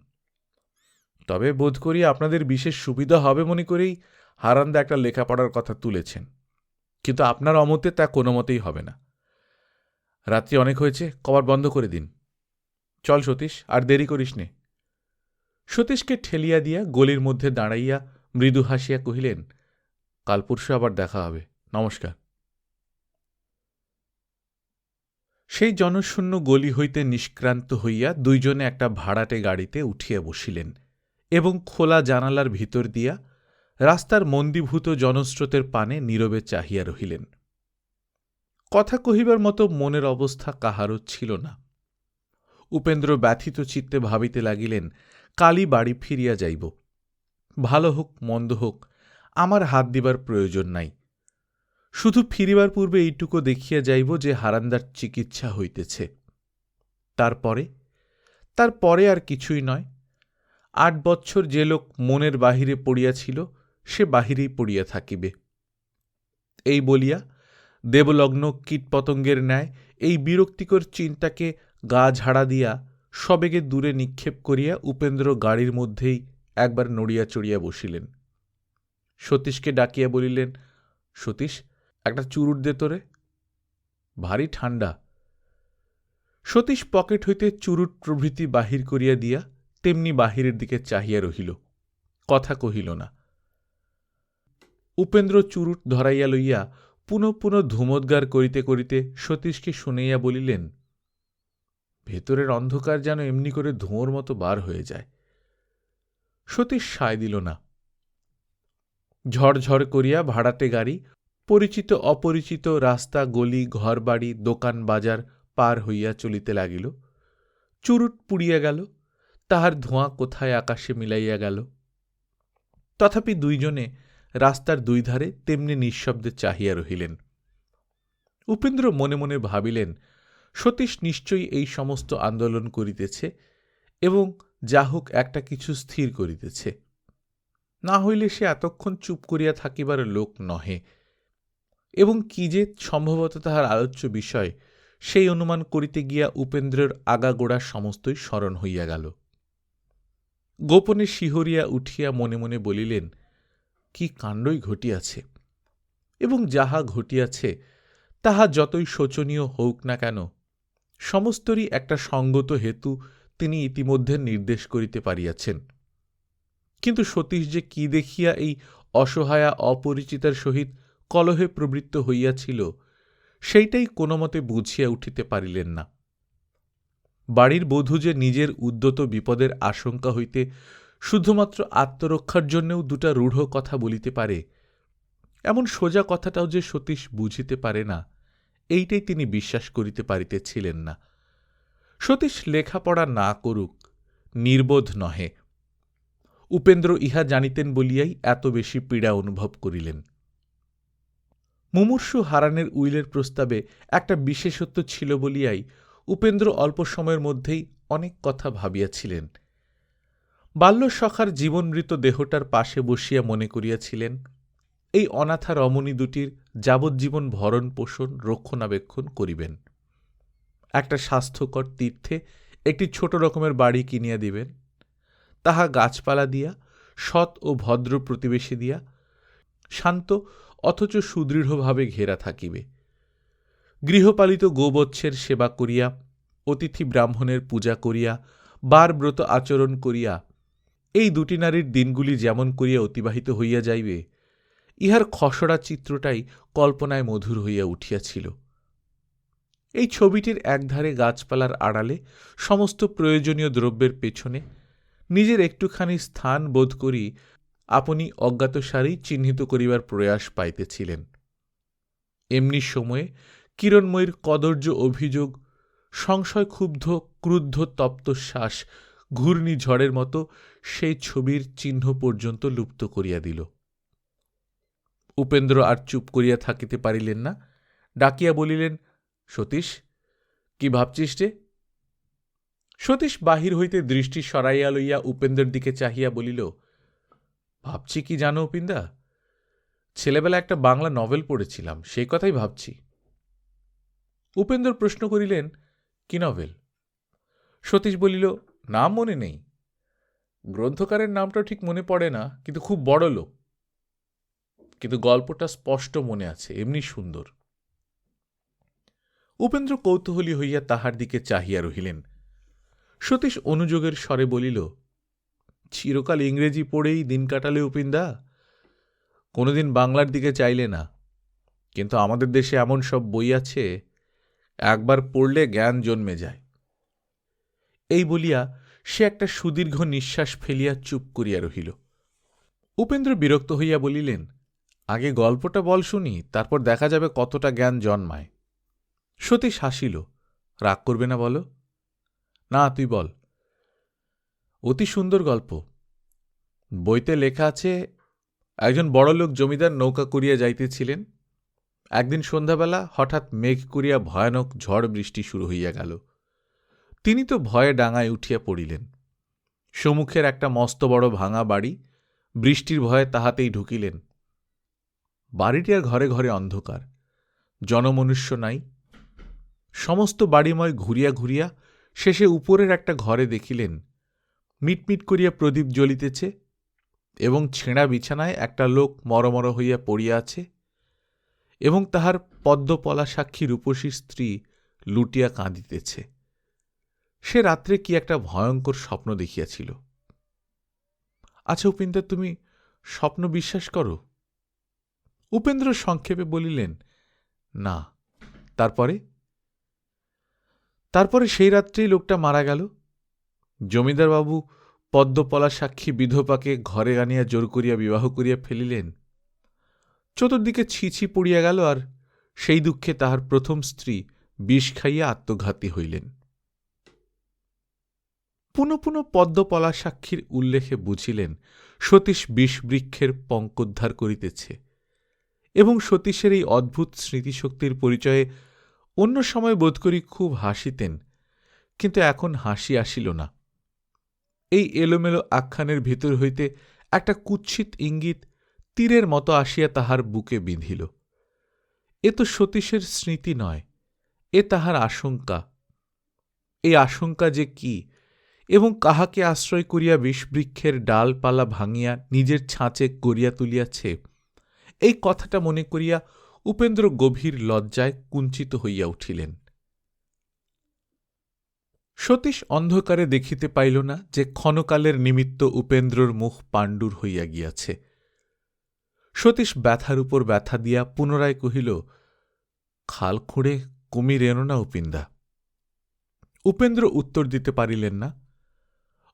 A: তবে বোধ করি আপনাদের বিশেষ সুবিধা হবে মনে করেই হারান্দা একটা লেখাপড়ার কথা তুলেছেন, কিন্তু আপনার অমতে তা কোনো মতেই হবে না। রাত্রি অনেক হয়েছে, কবার বন্ধ করে দিন। চল সতীশ, আর দেরি করিস নে। সতীশকে ঠেলিয়া দিয়া গলির মধ্যে দাঁড়াইয়া মৃদু হাসিয়া কহিলেন, কাল পরশু আবার দেখা হবে, নমস্কার। সেই জনশূন্য গলি হইতে নিষ্ক্রান্ত হইয়া দুইজনে একটা ভাড়াটে গাড়িতে উঠিয়া বসিলেন এবং খোলা জানালার ভিতর দিয়া রাস্তার মন্দীভূত জনস্রোতের পানে নীরবে চাহিয়া রহিলেন। কথা কহিবার মতো মনের অবস্থা কাহারও ছিল না। উপেন্দ্র ব্যথিত চিত্তে ভাবিতে লাগিলেন, কালই বাড়ি ফিরিয়া যাইব। ভালো হোক মন্দ হোক, আমার হাত দিবার প্রয়োজন নাই। শুধু ফিরিবার পূর্বে এইটুকু দেখিয়া যাইব যে হারান্দার চিকিৎসা হইতেছে। তারপরে আর কিছুই নয়। 8 বৎসর যে লোক মনের বাহিরে পড়িয়াছিল সে বাহিরেই পড়িয়া থাকিবে। এই বলিয়া দেবলগ্ন কীটপতঙ্গের ন্যায় এই বিরক্তিকর চিন্তাকে গা ঝাড়া দিয়া সবেগে দূরে নিক্ষেপ করিয়া উপেন্দ্র গাড়ির মধ্যেই একবার নড়িয়া চড়িয়া বসিলেন। সতীশকে ডাকিয়া বলিলেন, সতীশ, একটা চুরুট দে তোরে, ভারী ঠান্ডা। সতীশ পকেট হইতে চুরুট প্রভৃতি বাহির করিয়া দিয়া তেমনি বাহিরের দিকে চাহিয়া রহিল, কথা কহিল না। উপেন্দ্র চুরুট ধরাইয়া লইয়া পুনঃ পুনঃ ধূমোদ্গার করিতে করিতে সতীশকে শুনাইয়া বলিলেন, ভেতরের অন্ধকার যেন এমনি করে ধোঁয়ার মতো বার হয়ে যায়। সতীশ সায় দিল না। ঝড়ঝড় করিয়া ভাড়াটে গাড়ি পরিচিত অপরিচিত রাস্তা, গলি, ঘরবাড়ি, দোকান বাজার পার হইয়া চলিতে লাগিল। চুরুট পুড়িয়া গেল, তাহার ধোঁয়া কোথায় আকাশে মিলাইয়া গেল। তথাপি দুইজনে রাস্তার দুই ধারে তেমনি নিঃশব্দে চাহিয়া রহিলেন। উপেন্দ্র মনে মনে ভাবিলেন, সতীশ নিশ্চয়ই এই সমস্ত আন্দোলন করিতেছে এবং যা হোক একটা কিছু স্থির করিতেছে, না হইলে সে এতক্ষণ চুপ করিয়া থাকিবার লোক নহে, এবং কি যে সম্ভবত তাহার আলোচ্য বিষয় সেই অনুমান করিতে গিয়া উপেন্দ্রের আগাগোড়া সমস্তই স্মরণ হইয়া গেল। গোপনে শিহরিয়া উঠিয়া মনে মনে বলিলেন, কি কাণ্ডই ঘটিয়াছে, এবং যাহা ঘটিয়াছে তাহা যতই শোচনীয় হউক না কেন, সমস্তরই একটা সঙ্গত হেতু তিনি ইতিমধ্যে নির্দেশ করিতে পারিয়াছেন। কিন্তু সতীশ যে কি দেখিয়া এই অসহায়া অপরিচিতার সহিত কলহে প্রবৃত্ত হইয়াছিল সেইটাই কোনোমতে বুঝিয়া উঠিতে পারিলেন না। বাড়ির বধূ যে নিজের উদ্যত বিপদের আশঙ্কা হইতে শুধুমাত্র আত্মরক্ষার জন্যেও দুটা রূঢ় কথা বলিতে পারে, এমন সোজা কথাটাও যে সতীশ বুঝিতে পারে না, এইটাই তিনি বিশ্বাস করিতে পারিতেছিলেন না। সতীশ লেখাপড়া না করুক, নির্বোধ নহে। উপেন্দ্র ইহা জানিতেন বলিয়াই এত বেশি পীড়া অনুভব করিলেন। মুমূর্ষু হারানের উইলের প্রস্তাবে একটা বিশেষত্ব ছিল বলিয়াই উপেন্দ্র অল্প সময়ের মধ্যেই অনেক কথা ভাবিয়াছিলেন। বাল্যসখার জীবনমৃত দেহটার পাশে বসিয়া মনে করিয়াছিলেন, এই অনাথা রমণী দুটির যাবজ্জীবন ভরণ পোষণ রক্ষণাবেক্ষণ করিবেন। একটা স্বাস্থ্যকর তীর্থে একটি ছোট রকমের বাড়ি কিনিয়া দিবেন, তাহা গাছপালা দিয়া, সৎ ও ভদ্র প্রতিবেশী দিয়া, শান্ত অথচ সুদৃঢ়ভাবে ঘেরা থাকিবে। গৃহপালিত গোবৎসের সেবা করিয়া, অতিথি ব্রাহ্মণের পূজা করিয়া, বারব্রত আচরণ করিয়া এই দুটি নারীর দিনগুলি যেমন করিয়া অতিবাহিত হইয়া যাইবে, ইহার খসড়া চিত্রটাই কল্পনায় মধুর হইয়া উঠিয়াছিল। এই ছবিটির একধারে গাছপালার আড়ালে সমস্ত প্রয়োজনীয় দ্রব্যের পেছনে নিজের একটুখানি স্থান বোধ করি আপনি অজ্ঞাতসারেই চিহ্নিত করিবার প্রয়াস পাইতেছিলেন। এমনি সময়ে কিরণময়ীর কদর্য অভিযোগ, সংশয়ক্ষুব্ধ ক্রুদ্ধ তপ্তশ্বাস ঘূর্ণিঝড়ের মতো সেই ছবির চিহ্ন পর্যন্ত লুপ্ত করিয়া দিল। উপেন্দ্র আর চুপ করিয়া থাকিতে পারিলেন না, ডাকিয়া বলিলেন, সতীশ, কি ভাবছিস রে? সতীশ বাহির হইতে দৃষ্টি সরাইয়া লইয়া উপেন্দ্রের দিকে চাহিয়া বলিল, ভাবছি কি জানো উপিন্দা, ছেলেবেলা একটা বাংলা নভেল পড়েছিলাম, সেই কথাই ভাবছি। উপেন্দ্র প্রশ্ন করিলেন, কি নভেল? সতীশ বলিল, নাম মনে নেই, গ্রন্থকারের নামটা ঠিক মনে পড়ে না, কিন্তু খুব বড় লোক, কিন্তু গল্পটা স্পষ্ট মনে আছে, এমনি সুন্দর। উপেন্দ্র কৌতূহলী হইয়া তাহার দিকে চাহিয়া রহিলেন। সতীশ অনুযোগের স্বরে বলিল, চিরকাল ইংরেজি পড়েই দিন কাটালে উপিন্দা, কোনোদিন বাংলার দিকে চাইলে না, কিন্তু আমাদের দেশে এমন সব বই আছে, একবার পড়লে জ্ঞান জন্মে যায়। এই বলিয়া সে একটা সুদীর্ঘ নিঃশ্বাস ফেলিয়া চুপ করিয়া রহিল। উপেন্দ্র বিরক্ত হইয়া বলিলেন, আগে গল্পটা বল শুনি, তারপর দেখা যাবে কতটা জ্ঞান জন্মায়। সতীশ হাসিল, রাগ করবে না বলো? না, তুই বল। অতি সুন্দর গল্প। বইতে লেখা আছে, একজন বড়লোক জমিদার নৌকা করিয়া যাইতেছিলেন। একদিন সন্ধ্যাবেলা হঠাৎ মেঘ করিয়া ভয়ানক ঝড় বৃষ্টি শুরু হইয়া গেল। তিনি তো ভয়ে ডাঙায় উঠিয়া পড়িলেন। সম্মুখের একটা মস্ত বড় ভাঙা বাড়ি, বৃষ্টির ভয়ে তাহাতেই ঢুকিলেন। বাড়িটি আর ঘরে ঘরে অন্ধকার, জনমনুষ্য নাই। সমস্ত বাড়িময় ঘুরিয়া ঘুরিয়া শেষে উপরের একটা ঘরে দেখিলেন মিটমিট করিয়া প্রদীপ জ্বলিতেছে এবং ছেঁড়া বিছানায় একটা লোক মরমর হইয়া পড়িয়া আছে এবং তাহার পদ্মপলা সাক্ষী রূপসী স্ত্রী লুটিয়া কাঁদিতেছে। সে রাত্রে কি একটা ভয়ঙ্কর স্বপ্ন দেখিয়াছিল। আচ্ছা উপেন্দ্র, তুমি স্বপ্ন বিশ্বাস করো? উপেন্দ্র সংক্ষেপে বলিলেন, না। তারপরে? তারপরে সেই রাত্রেই লোকটা মারা গেল। জমিদারবাবু পদ্মপলা সাক্ষী বিধবাকে ঘরে আনিয়া জোর করিয়া বিবাহ করিয়া ফেলিলেন। চতুর্দিকে ছিছি পড়িয়া গেল, আর সেই দুঃখে তাহার প্রথম স্ত্রী বিষ খাইয়া আত্মঘাতী হইলেন। পুনঃ পুনঃ পদ্মপলা সাক্ষীর উল্লেখে বুঝিলেন সতীশ বিষবৃক্ষের পঙ্কোদ্ধার করিতেছে, এবং সতীশের এই অদ্ভুত স্মৃতিশক্তির পরিচয়ে অন্য সময় বোধ করি খুব হাসিতেন, কিন্তু এখন হাসি আসিল না। এই এলোমেলো আখ্যানের ভিতর হইতে একটা কুৎসিত ইঙ্গিত তীরের মতো আসিয়া তাহার বুকে বিঁধিল। এ তো সতীশের স্মৃতি নয়, এ তাহার আশঙ্কা। এই আশঙ্কা যে কি এবং কাহাকে আশ্রয় করিয়া বিষবৃক্ষের ডালপালা ভাঙিয়া নিজের ছাঁচে গড়িয়া তুলিয়াছে, এই কথাটা মনে করিয়া উপেন্দ্র গভীর লজ্জায় কুঞ্চিত হইয়া উঠিলেন। সতীশ অন্ধকারে দেখিতে পাইল না যে ক্ষণকালের নিমিত্ত উপেন্দ্রর মুখ পাণ্ডুর হইয়া গিয়াছে। সতীশ ব্যথার উপর ব্যথা দিয়া পুনরায় কহিল, খাল খুঁড়ে কুমির এনো না উপিন্দা। উপেন্দ্র উত্তর দিতে পারিলেন না।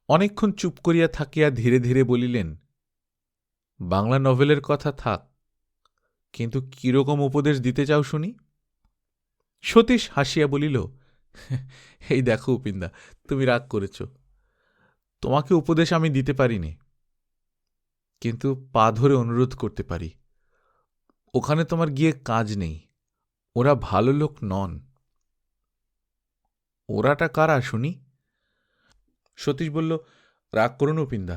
A: অনেকক্ষণ চুপ করিয়া থাকিয়া ধীরে ধীরে বলিলেন, বাংলা নভেলের কথা থাক, কিন্তু কিরকম উপদেশ দিতে চাও শুনি? সতীশ হাসিয়া বলিল, এই দেখো উপিন্দা, তুমি রাগ করেছ। তোমাকে উপদেশ আমি দিতে পারিনি, কিন্তু পা ধরে অনুরোধ করতে পারি। ওখানে তোমার গিয়ে কাজ নেই, ওরা ভালো লোক নন। ওরাটা কারা শুনি? সতীশ বলল, রাগ করুন উপিন্দা,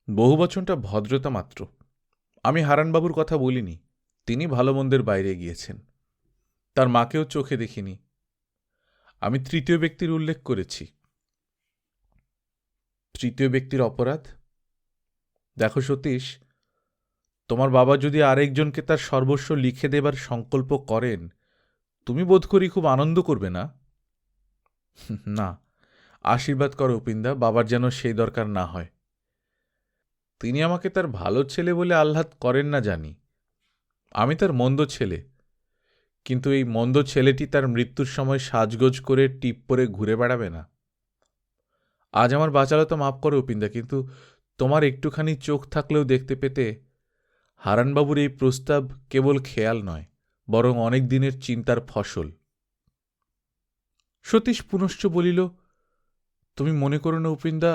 A: বহু বচনটা ভদ্রতা মাত্র। আমি হারানবাবুর কথা বলিনি, তিনি ভালো মন্দের বাইরে গিয়েছেন, তার মাকেও চোখে দেখিনি। আমি তৃতীয় ব্যক্তির উল্লেখ করেছি। তৃতীয় ব্যক্তির অপরাধ? দেখো সতীশ, তোমার বাবা যদি আরেকজনকে তার সর্বস্ব লিখে দেবার সংকল্প করেন, তুমি বোধ করি খুব আনন্দ করবে না? না, আশীর্বাদ করো উপিন্দা, বাবার যেন সেই দরকার না হয়। তিনি আমাকে তার ভালো ছেলে বলে আহ্লাদ করেন না জানি, আমি তার মন্দ ছেলে। কিন্তু এই মন্দ ছেলেটি তার মৃত্যুর সময় সাজগোজ করে টিপ পরে ঘুরে বেড়াবে না। আজ আমার বাঁচালো তো মাফ করো উপিন্দা, কিন্তু তোমার একটুখানি চোখ থাকলেও দেখতে পেতে হারানবাবুর এই প্রস্তাব কেবল খেয়াল নয়, বরং অনেক দিনের চিন্তার ফসল। সতীশ পুনশ্চ বলিল, তুমি মনে করো না উপিন্দা,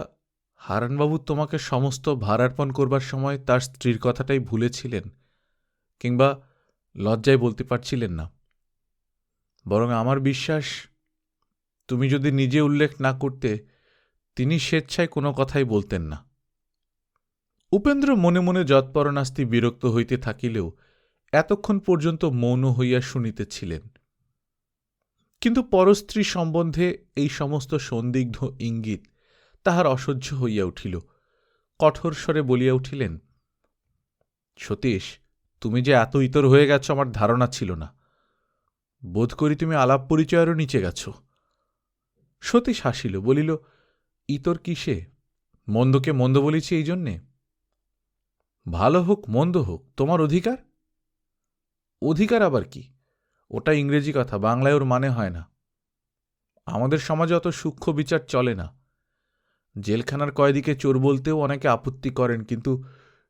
A: হারানবাবু তোমাকে সমস্ত ভারার্পণ করবার সময় তার স্ত্রীর কথাটাই ভুলেছিলেন, কিংবা লজ্জায় বলতে পারছিলেন না। বরং আমার বিশ্বাস, তুমি যদি নিজে উল্লেখ না করতে, তিনি স্বেচ্ছায় কোনো কথাই বলতেন না। উপেন্দ্র মনে মনে যৎপরনাস্তি বিরক্ত হইতে থাকিলেও এতক্ষণ পর্যন্ত মৌন হইয়া শুনিতেছিলেন। কিন্তু পরস্ত্রী সম্বন্ধে এই সমস্ত সন্দিগ্ধ ইঙ্গিত তাহার অসহ্য হইয়া উঠিল। কঠোর স্বরে বলিয়া উঠিলেন, সতীশ, তুমি যে এত ইতর হয়ে গেছ আমার ধারণা ছিল না। বোধ করি তুমি আলাপ পরিচয়েরও নিচে গেছ। সতীশ হাসিল, বলিল, ইতর কিসে? মন্দকে মন্দ বলেছি এই জন্যে? ভালো হোক মন্দ হোক তোমার অধিকার। অধিকার আবার কি? ওটা ইংরেজি কথা, বাংলায় ওর মানে হয় না। আমাদের সমাজে অত সূক্ষ্ম বিচার চলে না। জেলখানার কয়েদিকে চোর বলতেও অনেকে আপত্তি করেন, কিন্তু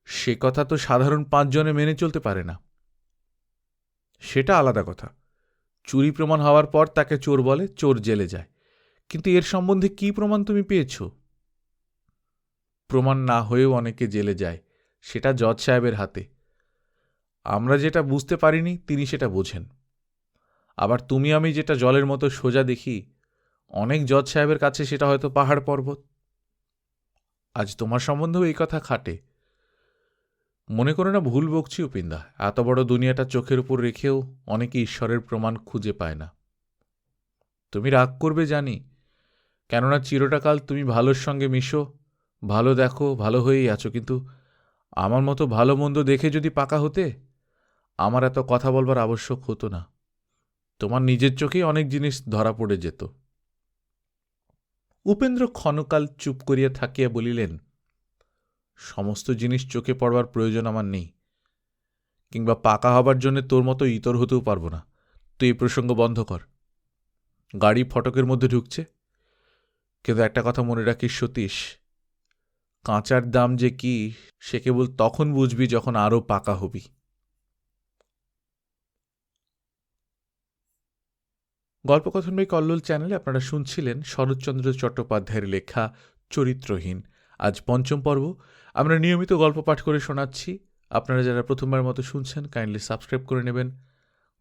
A: সে কথা তো সাধারণ 5 জনে মেনে চলতে পারে না। সেটা আলাদা কথা। চুরি প্রমাণ হওয়ার পর তাকে চোর বলে, চোর জেলে যায়। কিন্তু এর সম্বন্ধে কি প্রমাণ তুমি পেয়েছ? প্রমাণ না হয়েও অনেকে জেলে যায়, সেটা জজ সাহেবের হাতে। আমরা যেটা বুঝতে পারিনি তিনি সেটা বোঝেন। আবার তুমি আমি যেটা জলের মতো সোজা দেখি, অনেক জজ সাহেবের কাছে সেটা হয়তো পাহাড় পর্বত। আজ তোমার সম্বন্ধেও এই কথা খাটে। মনে করো না ভুল বকছি উপিন্দা, এত বড় দুনিয়াটা চোখের উপর রেখেও অনেকে ঈশ্বরের প্রমাণ খুঁজে পায় না। তুমি রাগ করবে জানি, কেননা চিরটাকাল তুমি ভালোর সঙ্গে মিশো, ভালো দেখো, ভালো হয়েই আছো। কিন্তু আমার মতো ভালো মন্দ দেখে যদি পাকা হতে, আমার এত কথা বলবার আবশ্যক হতো না। তোমার নিজের চোখেই অনেক জিনিস ধরা পড়ে যেত। উপেন্দ্র ক্ষণকাল চুপ করিয়া থাকিয়া বলিলেন, সমস্ত জিনিস চোখে পড়বার প্রয়োজন আমার নেই, কিংবা পাকা হবার জন্য তোর মতো ইতর হতেও পারব না। তুই এই প্রসঙ্গ বন্ধ কর। গাড়ি ফটকের মধ্যে ঢুকছে। কিন্তু একটা কথা মনে রাখিস সতীশ, কাঁচার দাম যে কি সে কেবল তখন বুঝবি যখন আরও পাকা হবি। গল্পকথন বাই কল্লোল চ্যানেলে আপনারা শুনছিলেন শরৎচন্দ্র চট্টোপাধ্যায়ের লেখা চরিত্রহীন। আজ 5ম পর্ব। আমরা নিয়মিত গল্প পাঠ করে শোনাচ্ছি। আপনারা যারা প্রথমবার মতো শুনছেন, কাইন্ডলি সাবস্ক্রাইব করে নেবেন।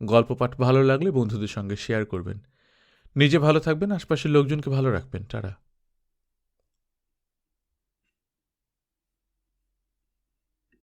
A: গল্প পাঠ ভালো লাগলে বন্ধুদের সঙ্গে শেয়ার করবেন। নিজে ভালো থাকবেন, আশপাশের লোকজনকে ভালো রাখবেন। টাটা।